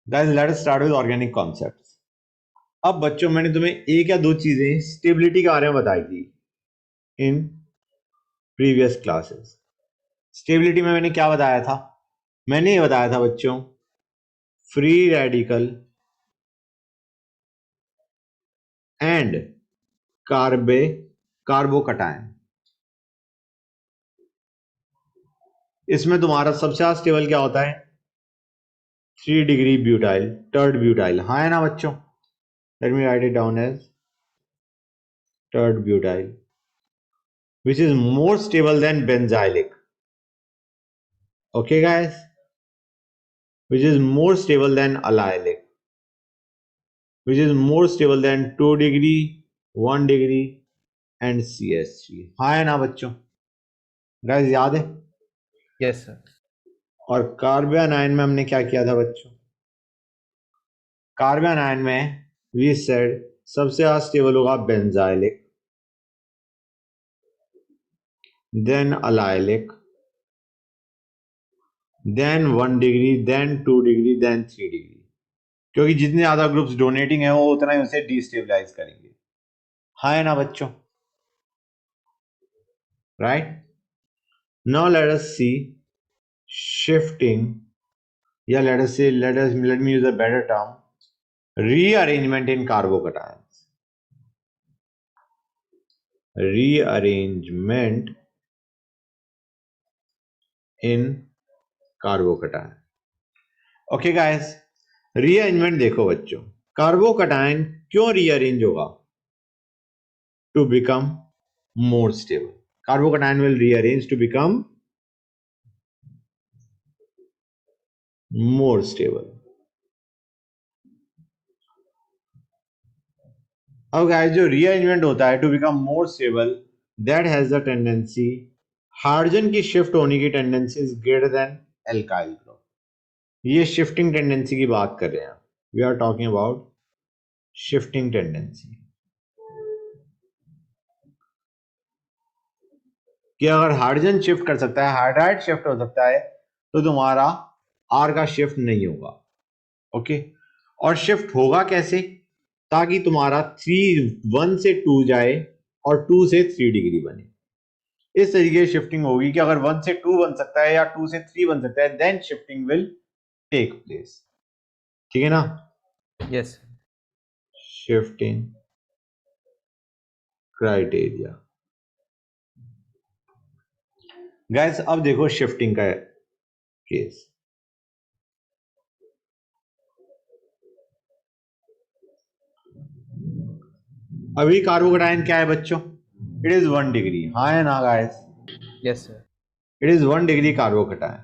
Guys let us start with organic concepts. अब बच्चों मैंने तुम्हें एक या दो चीजें स्टेबिलिटी के बारे में बताई थी इन प्रीवियस क्लासेस। स्टेबिलिटी में मैंने क्या बताया था? मैंने ये बताया था बच्चों, फ्री रेडिकल एंड कार्बोकटायन। इसमें तुम्हारा सबसे ज्यादा स्टेबल क्या होता है? 3 डिग्री ब्यूटाइल, टर्ड ब्यूटाइल। हाँ है ना बच्चों? Let me write it down as tert butyl which is more stable than benzylic. Okay guys, which is more stable than allylic, which is more stable than 2 degree, 1 degree and CH3. हाँ है ना बच्चों? Guys याद है? Yes sir. और carbon ion में हमने क्या किया था बच्चों? कार्बन आयन में वी सेड सबसे ज्यादा स्टेबल होगा benzylic, then allylic, then 1 degree, then 2 degree, then 3 degree. क्योंकि जितने ज्यादा ग्रुप्स डोनेटिंग है वो उतना ही उसे डिस्टेबलाइज करेंगे। हाँ है ना बच्चों? Right? Now let us C shifting, yeah, let me use a better term, rearrangement in carbocations. Rearrangement in carbocation. Okay guys, rearrangement देखो बच्चों, कार्बोकटायन क्यों रीअरेंज होगा? To become more stable. Carbocation will rearrange to become more stable. अब guys जो rearrangement होता है to become more stable, that has the tendency, hydrogen की shift होने की tendency is greater than alkyl group. ये शिफ्टिंग टेंडेंसी की बात कर रहे हैं, we are talking about shifting tendency. कि अगर हाइड्रोजन शिफ्ट कर सकता है, हाइड्राइड शिफ्ट हो सकता है, तो तुम्हारा आर का शिफ्ट नहीं होगा। ओके, और शिफ्ट होगा कैसे? ताकि तुम्हारा 1 से 2 जाए और 2 से 3 डिग्री बने। इस तरीके से शिफ्टिंग होगी कि अगर 1 से 2 बन सकता है या 2 से 3 बन सकता है, then shifting will take place. ठीक है ना? यस। Shifting criteria. गाइस अब देखो शिफ्टिंग का केस। अभी कार्बोकटायन क्या है बच्चों? It is 1 degree. हाँ है ना guys? Yes sir. It is 1 degree carbocation.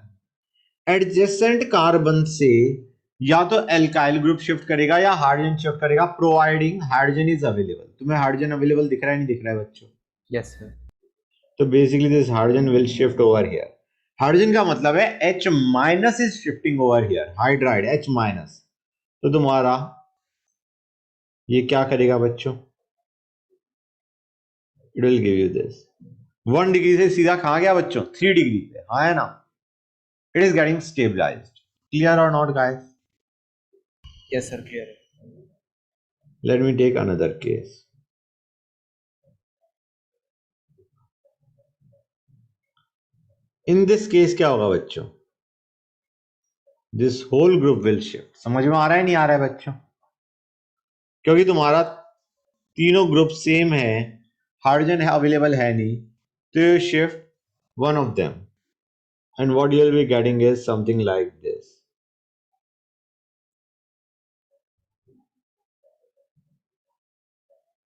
Adjacent carbon से या तो एल्काइल ग्रुप शिफ्ट करेगा या हाइड्रोजन शिफ्ट करेगा, प्रोवाइडिंग हाइड्रोजन इज अवेलेबल। तुम्हें हाइड्रोजन अवेलेबल दिख रहा है नहीं दिख रहा है बच्चों? यस सर। तो basically this hydrogen will shift over here. Hydrogen का मतलब है H minus is shifting over here, hydride H minus. तो तुम्हारा ये क्या करेगा बच्चों? It will give you this 1 degree से सीधा कहां गया बच्चों? 3 डिग्री पे। हाँ है ना? It is getting stabilised. Clear और not guys? Yes sir, clear है। Let me take another case. In this case क्या होगा बच्चों? This whole group will shift. समझ में आ रहा है नहीं आ रहा है बच्चों? क्योंकि तुम्हारा तीनों ग्रुप सेम है, हाइड्रोजन अवेलेबल है नहीं, तो you shift one of them and what you will be getting is something like this.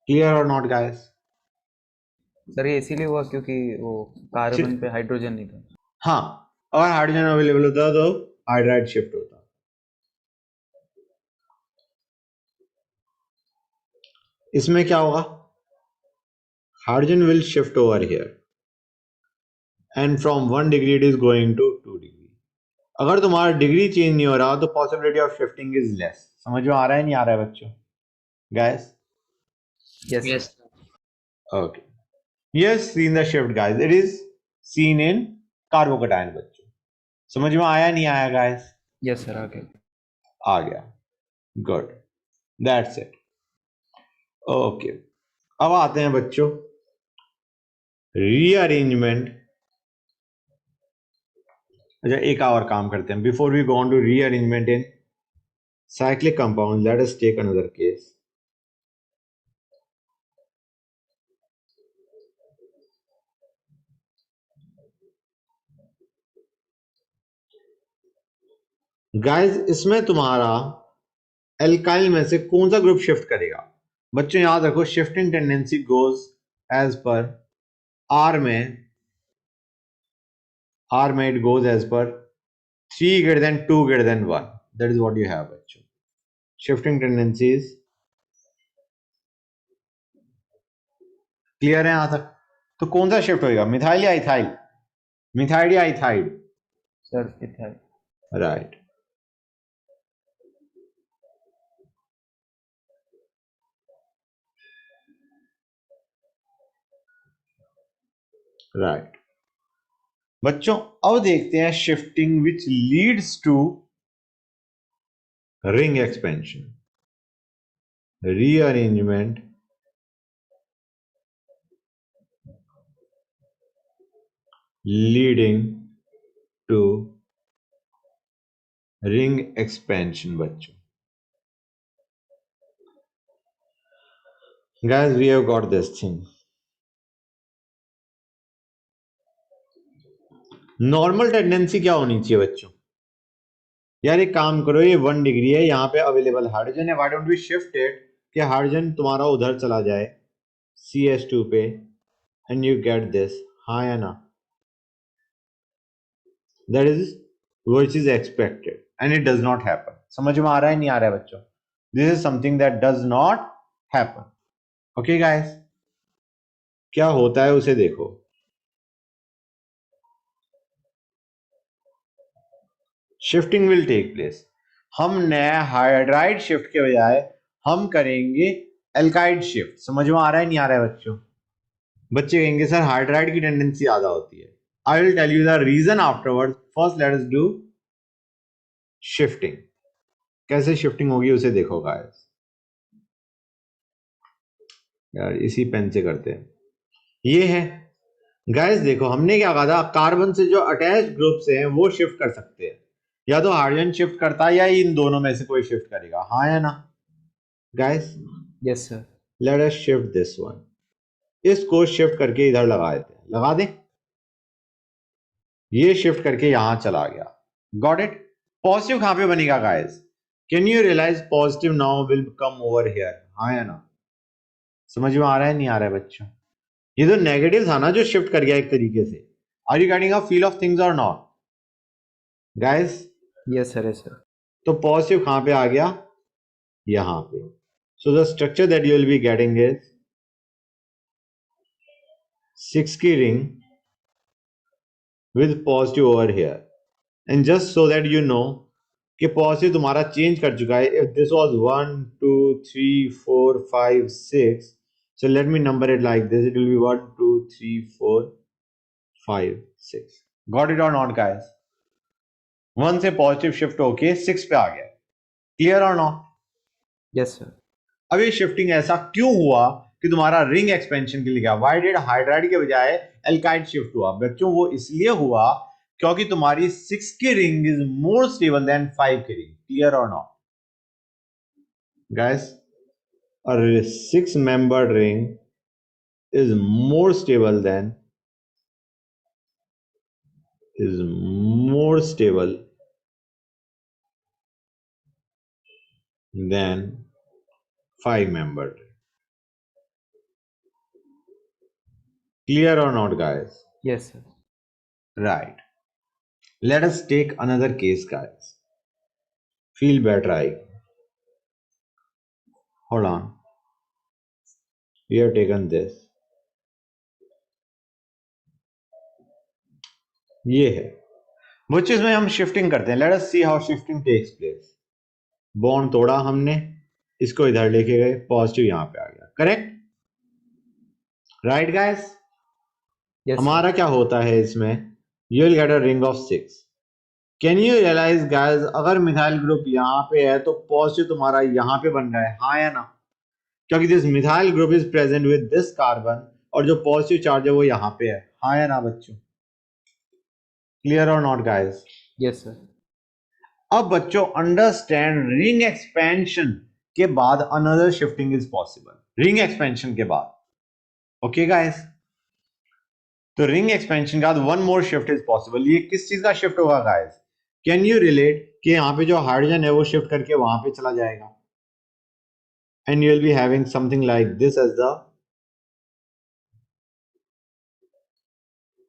Clear or not guys? Sir ये इसीलिए हुआ क्योंकि वो कार्बन पे हाइड्रोजन नहीं था। हाँ, अगर हाइड्रोजन अवेलेबल होता तो हाइड्राइड शिफ्ट होता। इसमें क्या होगा? Hydrogen will shift over here and from 1 degree it is going to 2 degree. अगर तुम्हारा डिग्री चेंज नहीं हो रहा तो possibility of shifting is less. समझ में आ रहा है नहीं आ रहा है बच्चों? Guys yes. Okay, yes, seen the shift guys, it is seen in carbocation बच्चों। समझ में आया नहीं आया गाइस? यस सर, आगे। आ गया, गुड, दैट्स इट। ओके, अब आते हैं बच्चों रीअरेंजमेंट। अच्छा, एक और काम करते हैं before we go on to rearrangement in cyclic compound. Let us take another case. Guys, इसमें तुम्हारा एल्काइल में से कौन सा ग्रुप शिफ्ट करेगा? बच्चों याद रखो, shifting tendency goes as per R में it goes as per 3 greater than 2 greater than 1. That is what you have बच्चों, शिफ्टिंग टेंडेंसीज। क्लियर है यहां तक? तो कौन सा शिफ्ट होगा, मिथाइल या इथाइल? मिथाइल या ethyl? Sir ethyl. Right, right. बच्चों अब देखते हैं shifting which leads to ring expansion, rearrangement leading to ring expansion बच्चों। Guys, we have got this thing. Normal tendency क्या होनी चाहिए बच्चों? यार एक काम करो, ये 1 डिग्री है, यहाँ पे अवेलेबल हाइड्रोजन है, why don't we shift it कि हाइड्रोजन तुम्हारा उधर चला जाए CH2 पे एंड यू गेट दिस, हाँ या ना? That is which is expected and it does not happen. समझ में आ रहा है नहीं आ रहा है बच्चों? This is something that does not happen. Okay guys, क्या होता है उसे देखो। शिफ्टिंग विल टेक प्लेस, हम नया हाइड्राइड शिफ्ट के बजाय हम करेंगे एल्काइड शिफ्ट। समझ में आ रहा है नहीं आ रहा है बच्चों? बच्चे कहेंगे सर हाइड्राइड की टेंडेंसी ज्यादा होती है। I will tell you the reason afterward. First let us do shifting. कैसे शिफ्टिंग होगी उसे देखो गाइस। यार इसी पेन से करते हैं। ये है गाइस, देखो हमने क्या कहा था, कार्बन से जो अटैच ग्रुप्स हैं वो शिफ्ट कर सकते हैं, या तो हाइड्रोजन शिफ्ट करता है या इन दोनों में से कोई शिफ्ट करेगा, हाँ या ना guys? Yes sir. Late us shift this one. इसको शिफ्ट करके इधर लगा देते हैं, लगा दें, ये शिफ्ट करके यहां चला गया। Got it? पॉजिटिव कहां पे बनेगा guys? Can you realise positive now will come over here, हाँ या ना? समझ में आ रहा है नहीं आ रहा है बच्चों? ये तो नेगेटिव था ना जो शिफ्ट कर गया एक तरीके से। Are you getting a feel of things और not guys? Yes sir, yes sir. तो पॉजिटिव कहां पे आ गया? यहां पे। So the structure that you will be getting is 6 की ring with positive over here, and just so that you know कि पॉजिटिव तुम्हारा चेंज कर चुका है। If this was 1 2 3 4 5 6, so let me number it like this, it will be 1 2 3 4 5 6। got it or not guys? 1 से positive shift होके 6 पे आ गया। क्लियर और नॉट? Yes sir. अब ये शिफ्टिंग ऐसा क्यों हुआ कि तुम्हारा रिंग एक्सपेंशन के लिए गया? व्हाई डिड हाइड्राइड के बजाय एल्काइड शिफ्ट हुआ? बच्चों वो इसलिए हुआ क्योंकि तुम्हारी 6 की ring is more stable then 5 की रिंग। क्लियर और not guys? a 6 membered ring is more stable than 5 membered ring. Clear or not guys? Yes sir. Right. Let us take another case guys. Feel better I. Hold on. We have taken this. ये है बच्चों, इसमें हम shifting करते हैं। Let us see how shifting takes place. Bond तोड़ा हमने, इसको इधर लेके गए, पॉजिटिव यहां पे आ गया। करेक्ट? Right guys? यस हमारा क्या होता है इसमें, you will get a ring of 6। Can you realise guys, अगर मिथाइल ग्रुप यहाँ पे है तो पॉजिटिव तुम्हारा यहाँ पे बन रहा है, हाँ या ना? क्योंकि this methyl group is present with this carbon और जो पॉजिटिव चार्ज है वो यहाँ पे है, हाँ या ना बच्चों? क्लियर और नॉट गाइस? Yes sir. अब बच्चों अंडरस्टैंड, रिंग एक्सपेंशन के बाद another shifting is possible. Ring expansion के बाद, ओके गाइस? तो रिंग एक्सपेंशन के बाद one more shift is possible. ये किस चीज का शिफ्ट होगा गाइस? कैन यू रिलेट कि यहां पे जो हाइड्रोजन है वो शिफ्ट करके वहां पे चला जाएगा and you will be having something like this as the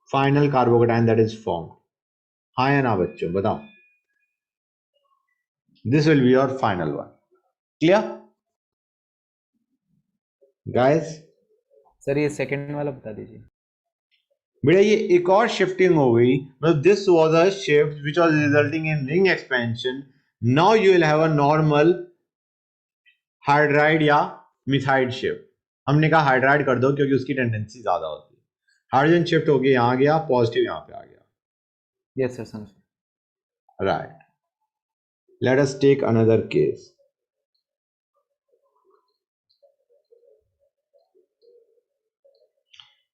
final carbocation that is form, हाँ या ना बच्चों? बताओ। This will be your final one. Clear guys? Sir ये सेकंड वाला बता दीजिए। बेटा ये एक और शिफ्टिंग हो गई, मतलब this was a shift which was resulting in ring expansion. Now you will have a normal hydride या मिथाइड शिफ्ट। हमने कहा हाइड्राइड कर दो क्योंकि उसकी टेंडेंसी ज्यादा होती है। हाइड्रोजन शिफ्ट हो गया, यहां गया पॉजिटिव, यहां पे आ गया। यस सर समझ। Right, let us take another case.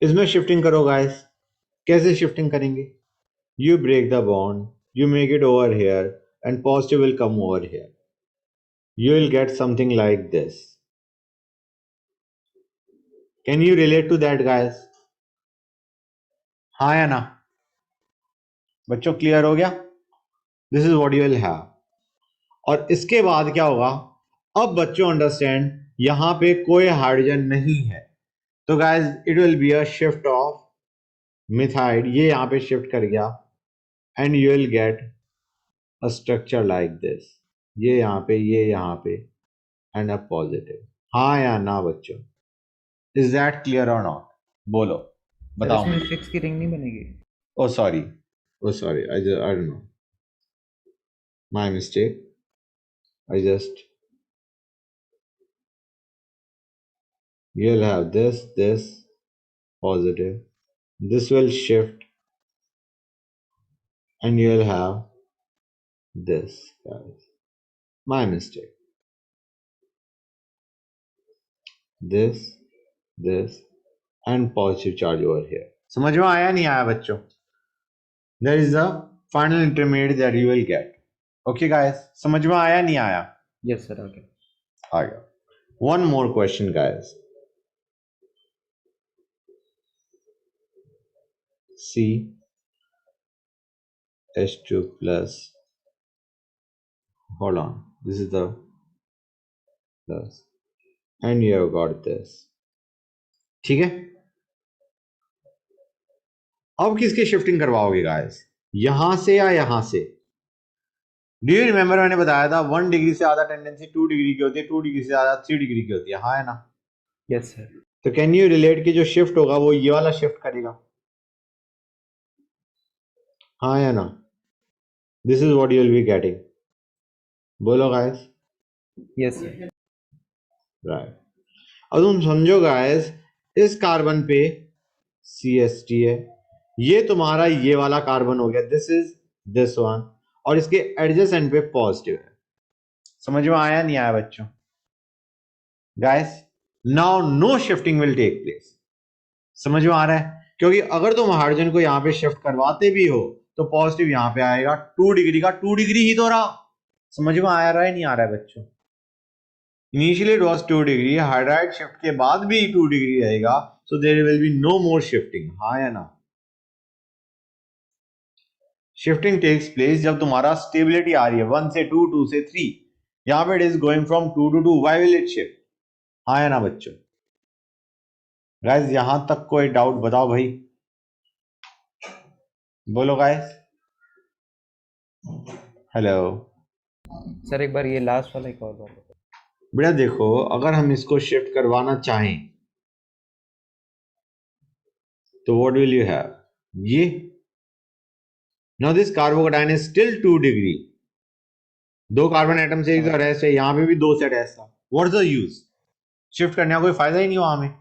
इसमें शिफ्टिंग करो गाइस। कैसे शिफ्टिंग करेंगे? You break the bond, you make it over here and positive will come over here. You will get something like this. Can you relate to that guys? हाँ या ना बच्चों? Clear हो गया? This is what you will have. और इसके बाद क्या होगा? अब बच्चों अंडरस्टैंड, यहां पे कोई हाइड्रोजन नहीं है, तो guys it will be a shift of methide, ये यहां पे शिफ्ट कर गया and you will get a structure like this. ये यहां पे एंड अ पॉजिटिव, हाँ या ना बच्चों? इज दैट क्लियर और नॉट? बोलो, सर बताओ इसमें मुझे। 6 की रिंग नहीं बनेगी? Oh, sorry. Oh, sorry. I don't know. My mistake. I just. You'll have this positive. This will shift, and you'll have this, guys. My mistake. This, and positive charge over here. समझ में आया नहीं आया बच्चों? There is the final intermediate that you will get. Okay, guys. समझ में आया नहीं आया? Yes sir okay. आ गया। One more question, guys. C H2 plus, hold on, this is the plus, and you have got this. ठीक है? अब किसकी शिफ्टिंग करवाओगे गाइस? यहां से या यहां से? डू यू रिमेंबर मैंने बताया था 1 डिग्री से ज्यादा टेंडेंसी 2 डिग्री की होती है, 2 डिग्री से ज्यादा 3 डिग्री की होती है, हाँ है ना? Yes sir. तो कैन यू रिलेट कि जो शिफ्ट होगा वो ये वाला शिफ्ट करेगा, हाँ या ना? This is what you will be getting. बोलो गाइस। Yes sir. राइट। अब तुम समझो गाइस, इस कार्बन पे CH3 है, ये तुम्हारा ये वाला कार्बन हो गया, दिस इज दिस वन, और इसके एडजेसेंट पे पॉजिटिव है। समझ में आया नहीं आया बच्चों? Guys now no shifting will take place. समझ में आ रहा है? क्योंकि अगर तुम हाइड्रोजन को यहां पे शिफ्ट करवाते भी हो तो पॉजिटिव यहां पे आएगा, 2 डिग्री का 2 डिग्री ही तो रहा। समझ में आ रहा है नहीं आ रहा है बच्चों? Initially it was 2 degree, hydride shift के बाद भी 2 डिग्री रहेगा, so there will be no more shifting, हाँ या ना? शिफ्टिंग टेक्स प्लेस जब तुम्हारा स्टेबिलिटी आ रही है 1 से 2, 2 से 3, यहां पे it is going from 2 to 2, why will it shift, हाँ या ना बच्चों? गाइस यहां तक कोई डाउट बताओ भाई, बोलो गाइस। हेलो। सर एक बार ये लास्ट वाला एक और बार बताओ। बेटा देखो, अगर हम इसको शिफ्ट करवाना चाहें तो व्हाट विल यू हैव? ये now this carbocation is still 2 degree, 2 carbon atom से एक अटैच है, यहां पे भी 2 से अटैच था, what is the use? Shift करने का कोई फायदा ही नहीं हुआ हमें।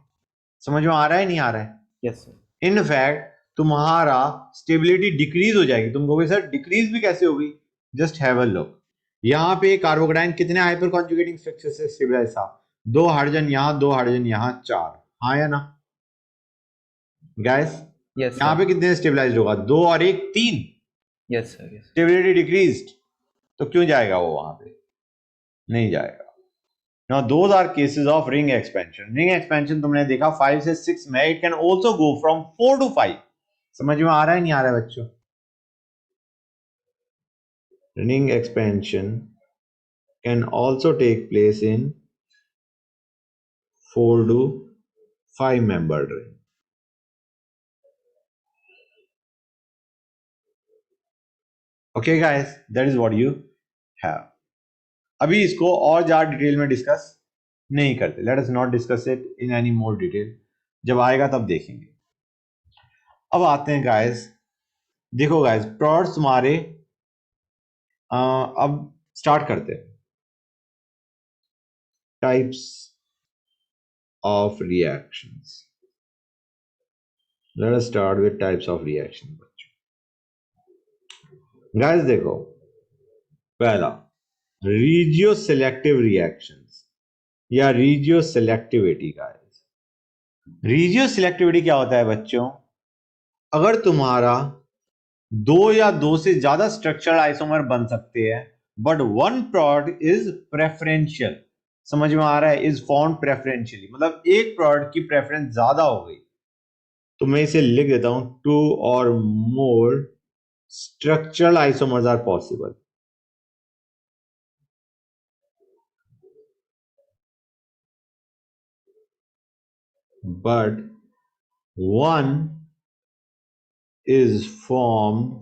समझ में आ रहा है नहीं आ रहा है? Yes sir. इन फैक्ट तुम्हारा स्टेबिलिटी डिक्रीज हो जाएगी। तुम कहोगे सर डिक्रीज भी कैसे होगी? Just have a look. यहाँ पे कार्बोकेटाइन कितने हाइपर कॉन्जुगेटिंग स्ट्रक्चर से स्टेबलाइज था? 2 हाइड्रोजन यहाँ, 2 हाइड्रोजन यहाँ, 4। हाँ या ना गाइस? यस यहाँ पे सर, कितने स्टेबलाइज होगा? 2 और 1 3। Yes sir, yes. Stability decreased, तो क्यों जाएगा वो वहां पे? नहीं जाएगा। Now those are cases of ring expansion. Ring expansion तुमने देखा 5 से 6 में, it can also go from 4 to 5। समझ में आ रहा है नहीं आ रहा है बच्चों? Ring expansion can also take place in 4 to 5 membered ring. Okay guys, that is what you have. अभी इसको और ज्यादा डिटेल में डिस्कस नहीं करते। Let us not discuss it in any more detail, जब आएगा तब देखेंगे। अब आते हैं गाइस, देखो गाइस प्रोडक्ट्स हमारे अब स्टार्ट करते हैं। Types of reactions. Let us start with types of reaction. Guys देखो, पहला रीजियो सिलेक्टिव रिएक्शंस या regio selectivity. Guys regio selectivity क्या होता है बच्चों? अगर तुम्हारा 2 या 2 से ज्यादा स्ट्रक्चरल आइसोमर बन सकते हैं, but one product is preferential. समझ में आ रहा है? इज फॉर्म प्रेफरेंशियली, मतलब एक प्रोडक्ट की प्रेफरेंस ज्यादा हो गई, तो मैं इसे लिख देता हूं 2 और मोर structural isomers are possible. But one is formed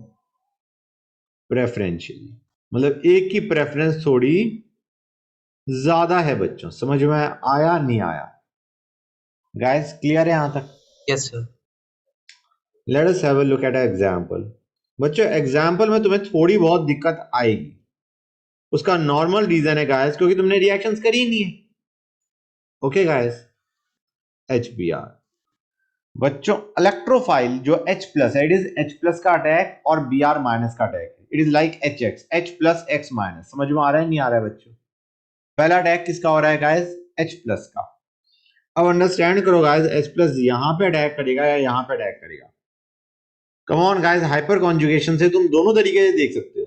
preferentially, मतलब एक की प्रेफरेंस थोड़ी ज्यादा है बच्चों। समझ में आया नहीं आया? गाइस क्लियर है यहां तक? Yes sir. Let us have a look at a example. बच्चों एग्जांपल में तुम्हें थोड़ी बहुत दिक्कत आएगी, उसका नॉर्मल रीजन है गाइस, क्योंकि तुमने रिएक्शंस करी नहीं है। ओके गाइस, HBr बच्चों इलेक्ट्रोफाइल जो H प्लस है, इट इज H प्लस का अटैक और Br माइनस का अटैक है। It is like HX, H plus X minus. समझ में आ रहा है नहीं आ रहा है बच्चों? पहला अटैक किसका हो रहा है गाइस? H प्लस का। अब अंडरस्टैंड करो गाइस, H प्लस यहां पे अटैक करेगा या यहां पे अटैक करेगा? Come on guys, hyper conjugation से तुम दोनों तरीके से देख सकते हो।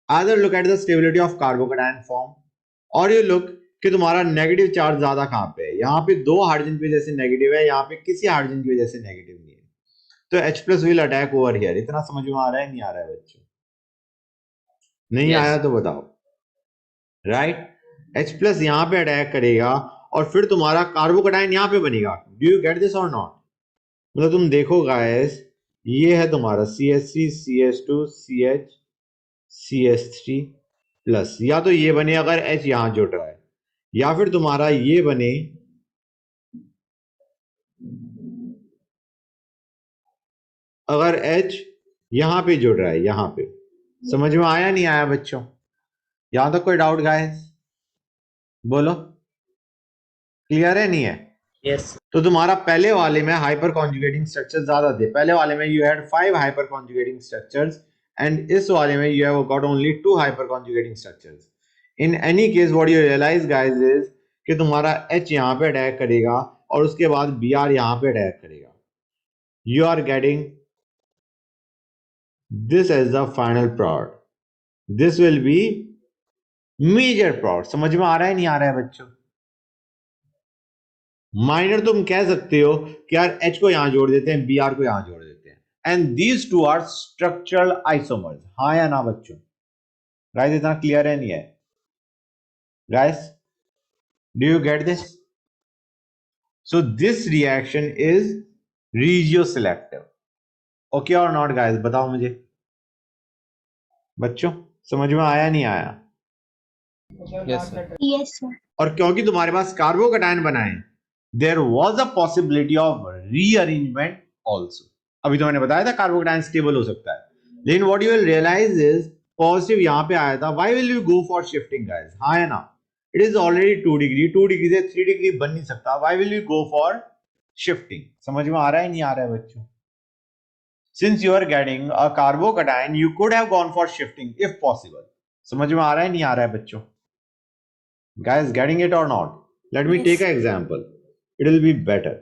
Either look at the stability of carbocation form, और यू लुक कि तुम्हारा नेगेटिव चार्ज ज्यादा कहां पे है। यहाँ पे 2 हाइड्रोजन की वजह से नेगेटिव है, यहाँ पे किसी हाइड्रोजन की वजह से नेगेटिव नहीं है, तो H plus will attack over here. इतना समझ में आ रहा है नहीं आ रहा है बच्चों? नहीं आया तो बताओ। राइट, H प्लस यहां पे अटैक करेगा और फिर तुम्हारा कार्बोकेटाइन यहां पे बनेगा। डू यू गेट दिस और नॉट? मतलब तुम देखो गाइस, ये है तुम्हारा CH3 CH2 CH CH3 plus, या तो ये बने अगर H यहां जुड़ रहा है, या फिर तुम्हारा ये बने अगर H यहां पे जुड़ रहा है, यहां पे। समझ में आया नहीं आया बच्चों? यहां तक कोई डाउट गाइस? बोलो, क्लियर है नहीं है? यस। तो तुम्हारा पहले वाले में हाइपर कॉन्जुगेटिंग स्ट्रक्चर्स ज्यादा थे। पहले वाले में you had 5 hyper conjugating structures, and इस वाले में you have got only 2 hyper conjugating structures. In any case what you realise guys is कि तुम्हारा H यहां पे अटैक करेगा और उसके बाद Br यहां पे अटैक करेगा। You are getting this as the final product. This will be major product. समझ में आ रहा है नहीं आ रहा है बच्चों? माइनर तुम कह सकते हो कि यार H को यहां जोड़ देते हैं, Br को यहां जोड़ देते हैं, and these two are structural isomers. हाँ या ना बच्चों? गाइस इतना क्लियर है नहीं है? Guys do you get this? So this reaction is regioselective. Okay or not guys? बताओ मुझे बच्चों, समझ में आया नहीं आया? Yes sir. Yes sir. और क्योंकि तुम्हारे पास कार्बोकेटाइन बना है, there was a possibility of rearrangement also. अभी तो मैंने बताया था कार्बोकेटाइन स्टेबल हो सकता है, लेकिन what you will realise is positive यहां पे आया था। Why will you go for shifting guys? हाँ है ना? It is already 2 degree, 2 degree से 3 डिग्री बन नहीं सकता। Why will you go for shifting? समझ में आ रहा है नहीं आ रहा है बच्चों? since you are getting a carbocation you could have gone for shifting if possible. समझ में आ रहा है नहीं आ रहा है बच्चों? Guys, getting it or not? Let me take Yes. an example. It will be better.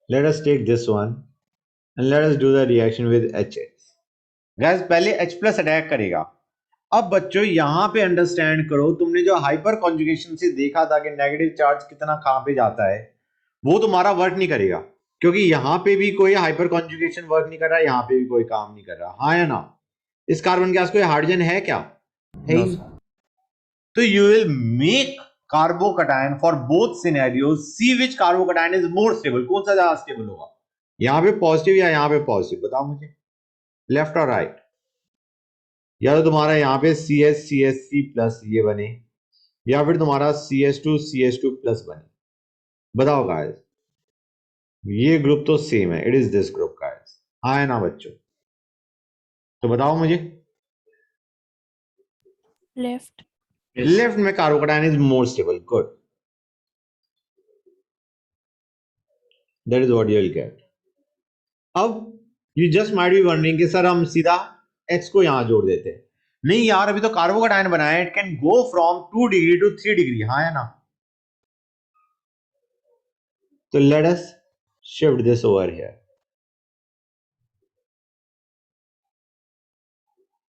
Let us take this one and let us do the reaction with HX. Guys, पहले H plus attack करेगा. अब बच्चों यहां पे understand करो, तुमने जो hyper conjugation से देखा था कि नेगेटिव चार्ज कितना कहां पे जाता है, वो तुम्हारा वर्क नहीं करेगा, क्योंकि यहां पे भी कोई हाइपर कॉन्जुगेशन वर्क नहीं कर रहा, यहां पे भी कोई काम नहीं कर रहा. हाँ या ना? इस कार्बन गैस को हाइड्रोजन है क्या? है No, ही. sir. तो you will make carbocation for both scenarios, see which carbocation is more stable. कौन सा ज्यादा स्टेबल होगा, यहां पे पॉजिटिव या यहां पे पॉजिटिव? बताओ मुझे, लेफ्ट और राइट. या तो तुम्हारा यहां पे CH प्लस ये बने, या फिर तुम्हारा CH2 प्लस बने. बताओ गाइस, ये ग्रुप तो सेम है, it is this group guys. हाँ है ना बच्चों? तो बताओ मुझे, Left. लेफ्ट में carbocation is more stable. Good, that is what you will get. अब you just might be wondering कि सर हम सीधा x को यहां जोड़ देते हैं. नहीं यार, अभी तो कार्बोकैटायन बना है, it can go from 2 degree to 3 degree. हाँ है ना? तो let us shift this over here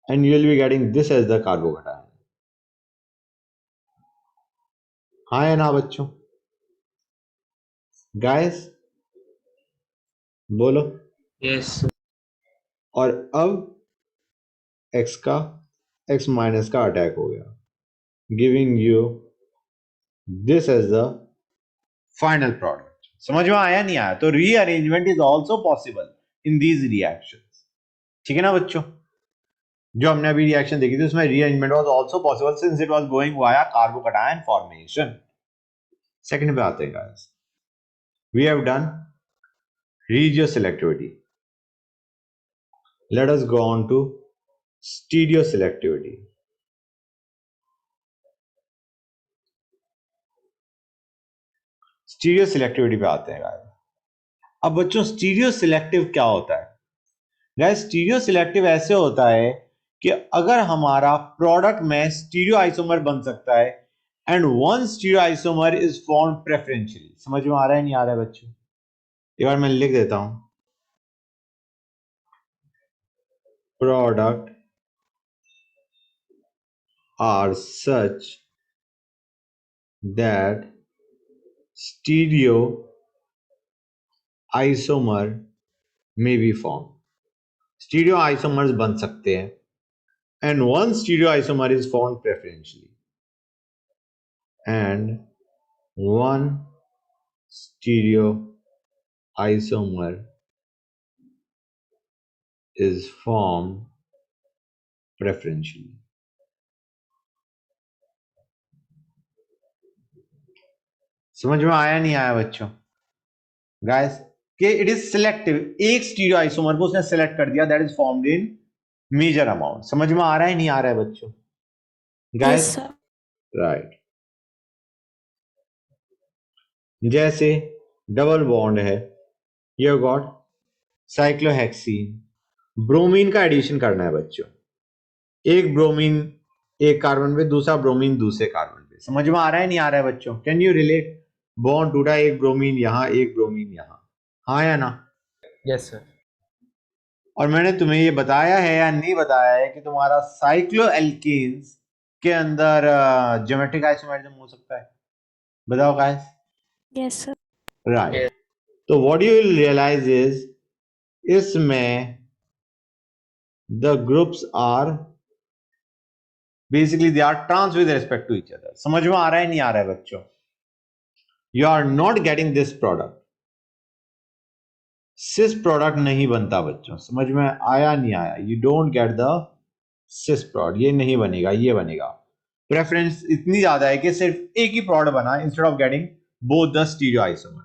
and you will be getting this as the carbocation. हाँ है ना बच्चों? गाइस बोलो. Yes. और अब x का x माइनस का अटैक हो गया, giving you this as the final product. समझ में आया नहीं आया? तो rearrangement is also possible in these reactions. ठीक है ना बच्चों? जो हमने अभी रिएक्शन देखी थी उसमें rearrangement was also possible since it was going via carbocation formation. Second पे आते हैं guys. We have done regioselectivity. Let us go on to stereoselectivity. Stereoselectivity पे आते हैं गाइस. अब बच्चों स्टीरियोसेलेक्टिव क्या होता है? गाइस स्टीरियोसेलेक्टिव ऐसे होता है कि अगर हमारा प्रोडक्ट में स्टीरियो आइसोमर बन सकता है and one stereo isomer is formed preferentially. समझ में आ रहा है नहीं आ रहा है बच्चों? एक बार मैं लिख देता हूं. Product are such that stereo isomer may be formed. Stereo isomers बन सकते हैं and one stereo isomer is formed preferentially and one stereo isomer is formed preferentially. समझ में आया नहीं आया बच्चों? गाइस कि इट इज सिलेक्टिव, एक स्टीरियो आइसोमर को उसने सेलेक्ट कर दिया, that is formed in major amount. समझ में आ रहा है नहीं आ रहा है बच्चों? Guys Yes, sir. राइट. जैसे डबल बॉन्ड है, यू गॉट साइक्लोहेक्सीन, ब्रोमीन का एडिशन करना है बच्चों. एक ब्रोमीन एक कार्बन पे, दूसरा ब्रोमीन दूसरे कार्बन पे. समझ में आ रहा है नहीं आ रहा है बच्चों? Can you relate? बॉन्ड टूटा, एक ब्रोमीन यहां एक ब्रोमीन यहां. हाँ या ना? Yes, sir. और मैंने तुम्हें ये बताया है या नहीं बताया है कि तुम्हारा साइक्लोएल्केन्स के अंदर ज्योमेट्रिक आइसोमेरिज्म हो सकता है? बताओ गाइस. Yes, sir. राइट. तो what you will realise is इसमें the groups are basically they are trans with respect to each other. समझ में आ रहा है नहीं आ रहा है बच्चों? You are not getting this product. Cis product नहीं बनता बच्चों. समझ में आया नहीं आया? You don't get the cis product. ये नहीं बनेगा, ये बनेगा. प्रेफरेंस इतनी ज्यादा है कि सिर्फ एक ही प्रोडक्ट बना instead of getting both the stereo isomer.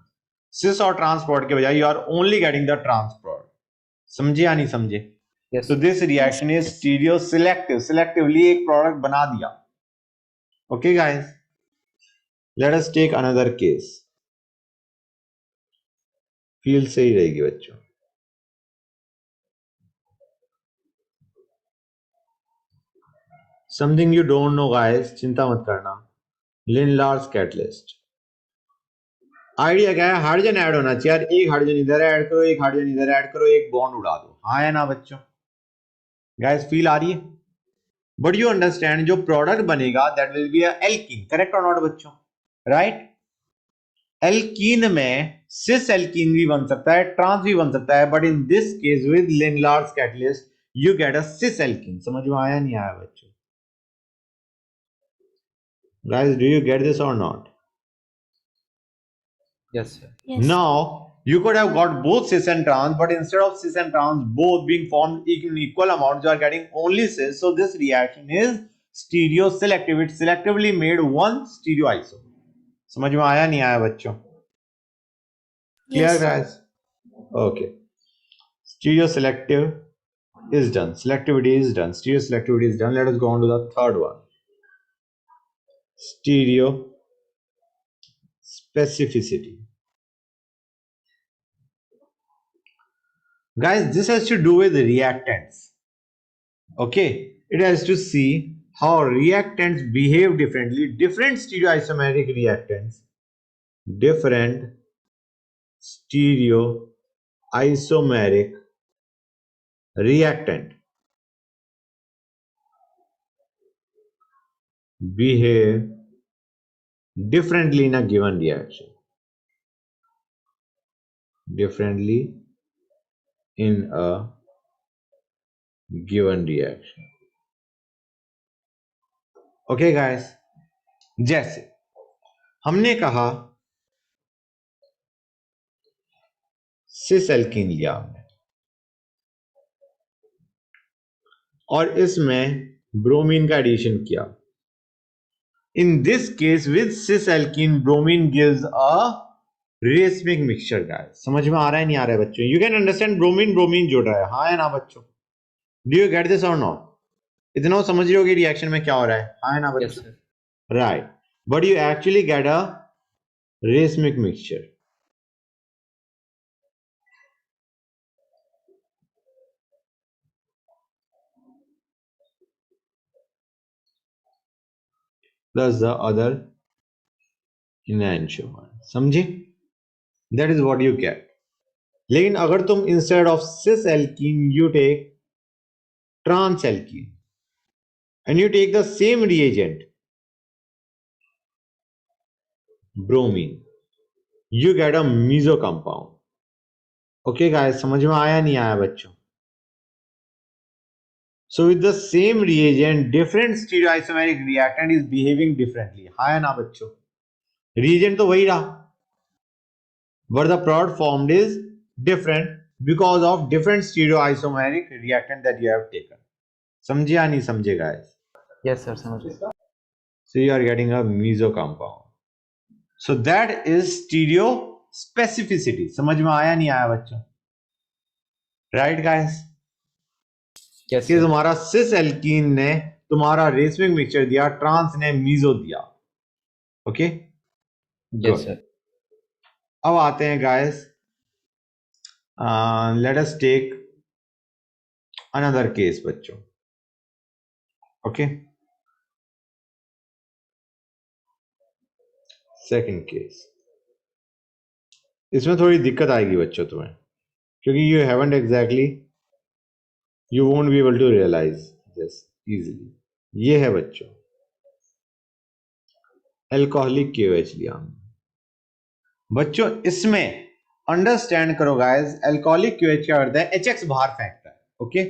Cis और ट्रांस प्रोडक्ट के बजाय you are only getting the trans product. समझे या नहीं समझे? Yes. तो this reaction is stereo selective. Selectively एक प्रोडक्ट बना दिया. Okay guys, let us take another case. Feel सही रहेगी बच्चों. Something you don't know guys, चिंता मत करना. लिनलार्स कैटलिस्ट. आइडिया क्या है? हाइड्रोजन ऐड होना चाहिए यार. एक हाइड्रोजन इधर ऐड करो, एक हाइड्रोजन इधर ऐड करो, एक बॉन्ड उड़ा दो. हाँ है ना बच्चों? गाइस फील आ रही है? बट यू अंडरस्टैंड जो प्रोडक्ट बनेगा that will be a alkene. Correct और नॉट बच्चों? राइट. एल्कीन में सिस एल्कीन भी बन सकता है, ट्रांस भी बन सकता है, but in this case with Lindlar's catalyst you get a cis alkene. समझ में आया नहीं आया बच्चों? Guys do you get this और not? Yes, sir. Yes. Now you could have got both cis and trans, but instead of cis and trans both being formed in equal amounts, you are getting only cis. So this reaction is stereoselective. It selectively made one stereoisomer. समझ में आया नहीं आया बच्चों? Clear Yes. guys? Okay. Stereoselective is done. Selectivity is done. Stereoselectivity is done. Let us go on to the third one. Stereo specificity. Guys, this has to do with reactants. Okay, it has to see how reactants behave differently. Different stereoisomeric reactants, different stereoisomeric reactant behave differently in a given reaction. Differently in a given reaction. Okay guys, जैसे हमने कहा cis alkene लिया हमने और इसमें bromine का addition किया. In this case with cis alkene bromine gives a racemic mixture guys. समझ में आ रहा है नहीं आ रहा है बच्चों? You can understand bromine bromine जुड़ रहा है. हाँ है ना बच्चों? Do you get this or not? इतना समझ रहे हो कि रिएक्शन में क्या हो रहा है? हाँ है ना Yes, बच्चों? sir. Right. But you actually get a racemic mixture. Plus the other enantiomer. समझे? That is what you get. लेकिन अगर तुम instead of cis alkene you take trans alkene and you take the same reagent bromine, you get a meso compound. Okay guys, समझ में आया नहीं आया बच्चों? So with the same reagent, different stereoisomeric reactant is behaving differently. हाँ है ना बच्चों? Reagent तो वही रहा, but the product formed is different because of different stereoisomeric reactant that you have taken. समझे या नहीं समझे guys? Yes, sir. समझ गया. So you are getting a meso compound. So that is stereo specificity. समझ में आया नहीं आया बच्चों? Right guys? Yes, कि sir. तुम्हारा सिस एल्कीन ने तुम्हारा रेसमिक मिक्सचर दिया, ट्रांस ने मीजो दिया. Okay Yes, sir. अब आते हैं guys, let us take another case बच्चों. Okay second case. इसमें थोड़ी दिक्कत आएगी बच्चों तुम्हें, क्योंकि you haven't exactly, you won't be able to realize this easily. ये है बच्चों एल्कोहलिक KOH लिया हमने. बच्चों इसमें अंडरस्टैंड करो गाइस, एल्कोहलिक KOH क्या करता है? HX बाहर फेंकता है. ओके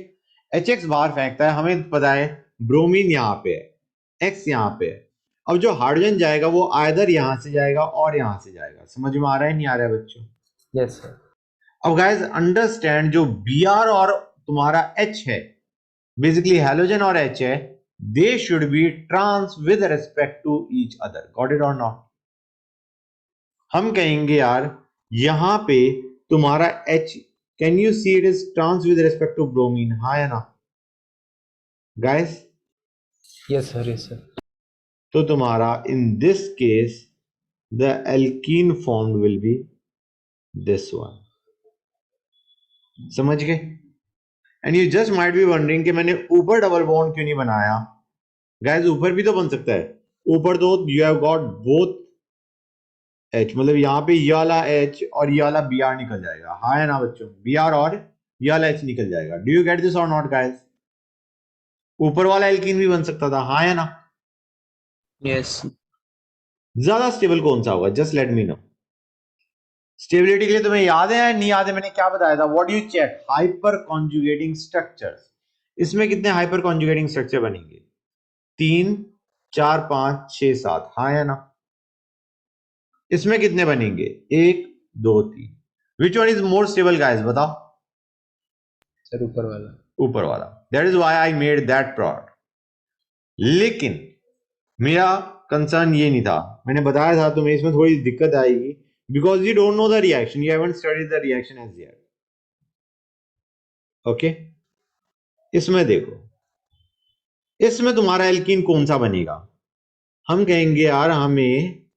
HX बाहर फेंकता है. हमें पता है ब्रोमीन यहाँ पे है, X यहाँ पे है. अब जो हाइड्रोजन जाएगा वो आइदर यहां से जाएगा और यहां से जाएगा. समझ में आ रहा है नहीं आ रहा है बच्चों? Yes, sir. अब गाइस अंडरस्टैंड, जो Br और तुम्हारा H है, बेसिकली हैलोजन और H है, they should be trans with respect to each other. Got it और नॉट? हम कहेंगे यार यहां पे तुम्हारा H, can you see it is trans with respect to bromine? हाँ या ना guys? Yes, sir. Yes, sir. तो तुम्हारा in this case the alkene formed will be this one. समझ गए? And you just might be wondering कि मैंने ऊपर डबल बॉन्ड क्यों नहीं बनाया. गाइस ऊपर भी तो बन सकता है. ऊपर तो you have got both H, मतलब यहाँ पे ये वाला एच और ये वाला बी आर निकल जाएगा. हाँ है ना बच्चों? बी आर और ये वाला एच निकल जाएगा. डू यू गेट दिस और नॉट गाइस? ऊपर वाला एल्कीन भी बन सकता था. हाँ है ना? यस. ज्यादा स्टेबल कौन सा होगा? Just let me know. Stability के लिए तुम्हें याद है या नहीं याद है? मैंने क्या बताया था? What you check? Hyper conjugating structures. इसमें कितने हाइपर कॉन्जुगेटिंग स्ट्रक्चर बनेंगे? 3 4 5 6 7. हाँ या ना? इसमें कितने बनेंगे? 1 2 3. Which one is more stable guys? बताओ. सर ऊपर वाला. ऊपर वाला. That is why I made that product. लेकिन मेरा कंसर्न ये नहीं था. मैंने बताया था तुम्हें इसमें थोड़ी दिक्कत आएगी because you don't know the reaction, you haven't studied the reaction as yet. Okay? इसमें देखो, इसमें तुम्हारा एल्कीन कौन सा बनेगा? हम कहेंगे यार हमें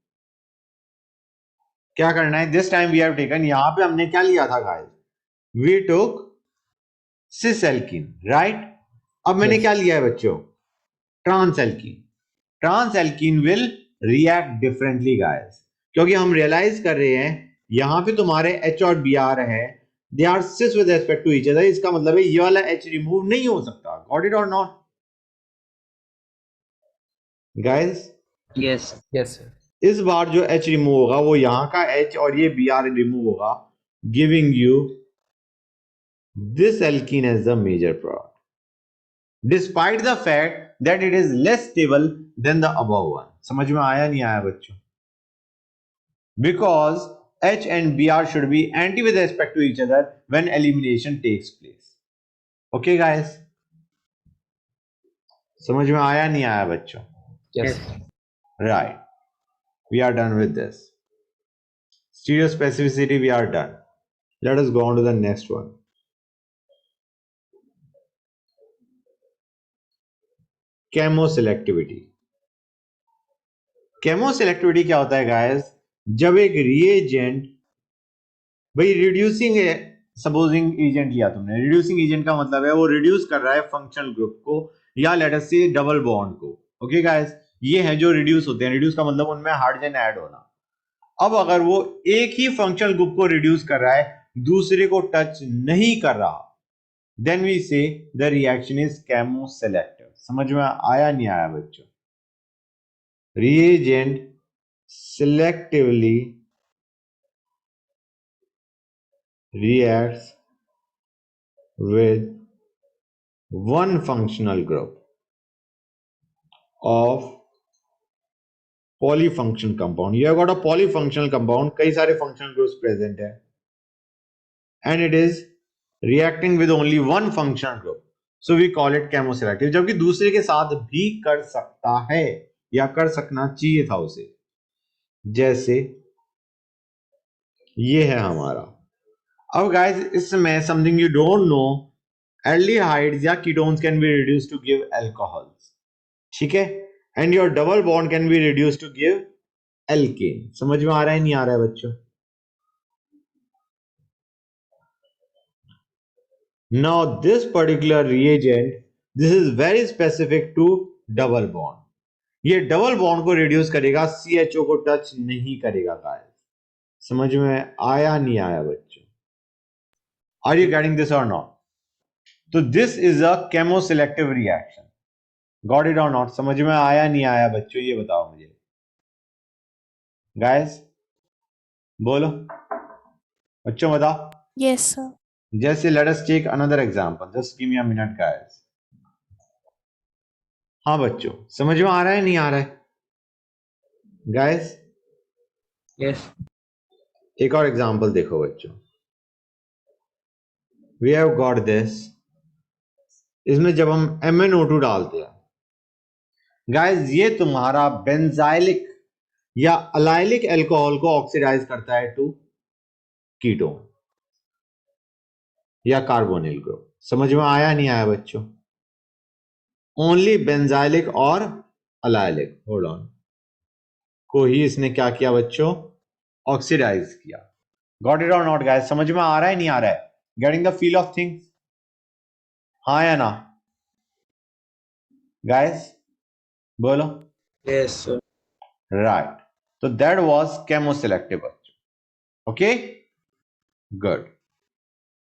क्या करना है. This time we have taken, यहां पे हमने क्या लिया था गाइस? We took cis alkene, right? अब मैंने Yes. क्या लिया है बच्चों? Trans alkene. Trans alkene will react differently guys, क्योंकि हम रियलाइज कर रहे हैं यहां पे तुम्हारे H और Br है, they are cis with respect to each other. इसका मतलब है ये वाला H रिमूव नहीं हो सकता. गॉट इट और not guys? Yes. Yes sir. इस बार जो H रिमूव होगा वो यहां का H और ये Br रिमूव होगा, giving you this alkene as the major product, despite the fact that it is less stable than the above one. समझ में आया नहीं आया बच्चों? Because H and Br should be anti with respect to each other when elimination takes place. Okay guys? समझ में आया नहीं आया बच्चों? Yes. Right. We are done with this. Stereospecificity we are done. Let us go on to the next one. Chemoselectivity. Chemoselectivity क्या होता है guys? जब एक reagent, भाई रिड्यूसिंग है, सपोजिंग एजेंट लिया तुमने. रिड्यूसिंग एजेंट का मतलब है वो रिड्यूस कर रहा है फंक्शनल ग्रुप को या लेट अस से डबल बॉन्ड को. ओके गाइस, ये है जो रिड्यूस होते हैं. रिड्यूस का मतलब उनमें हाइड्रोजन ऐड होना. अब अगर वो एक ही फंक्शनल ग्रुप को रिड्यूस कर रहा है, दूसरे को टच नहीं कर रहा, देन वी से द रिएक्शन इज केमोसेलेक्टिव. समझ में आया नहीं आया बच्चों? Reagent selectively reacts with one functional group of polyfunctional compound. You have got a polyfunctional compound, कई सारे functional groups present है, and it is reacting with only one functional group, so we call it chemoselective. जबकि दूसरे के साथ भी कर सकता है या कर सकना चाहिए था उसे. जैसे ये है हमारा. अब गाइस इसमें something you don't know, aldehydes या ketones can be reduced to give alcohols. ठीक है? And your double bond can be reduced to give alkane. समझ में आ रहा है नहीं आ रहा है बच्चों? Now this particular reagent, this is very specific to double bond. ये डबल बॉन्ड को रिड्यूस करेगा, CHO को टच नहीं करेगा गाइस. समझ में आया नहीं आया बच्चों? आर यू गेटिंग दिस और नॉट? तो this is a chemoselective reaction. Got it और नॉट? समझ में आया नहीं आया बच्चों? ये बताओ मुझे गाइस, बोलो बच्चों, बताओ. Yes, sir. जैसे let us take another example. Just give me a minute guys. हाँ बच्चों, समझ में आ रहा है नहीं आ रहा है गाइस? यस. एक और एग्जांपल देखो बच्चों. We have got this. इसमें जब हम MnO2 डालते हैं गाइस, ये तुम्हारा बेंजाइलिक या अलाइलिक अल्कोहल को ऑक्सीडाइज करता है टू कीटोन या कार्बोनिल ग्रुप. समझ में आया नहीं आया बच्चों? ओनली बेंजाइलिक और अलाइलिक. Hold on. को ही इसने क्या किया बच्चों, ऑक्सीडाइज किया। गॉट इट और नॉट गाइस? समझ में आ रहा है नहीं आ रहा है? Getting the feel of things, हाँ या ना गाइस, बोलो। Yes, sir. राइट, तो दैट वाज केमोसेलेक्टिव बच्चों। Okay, good.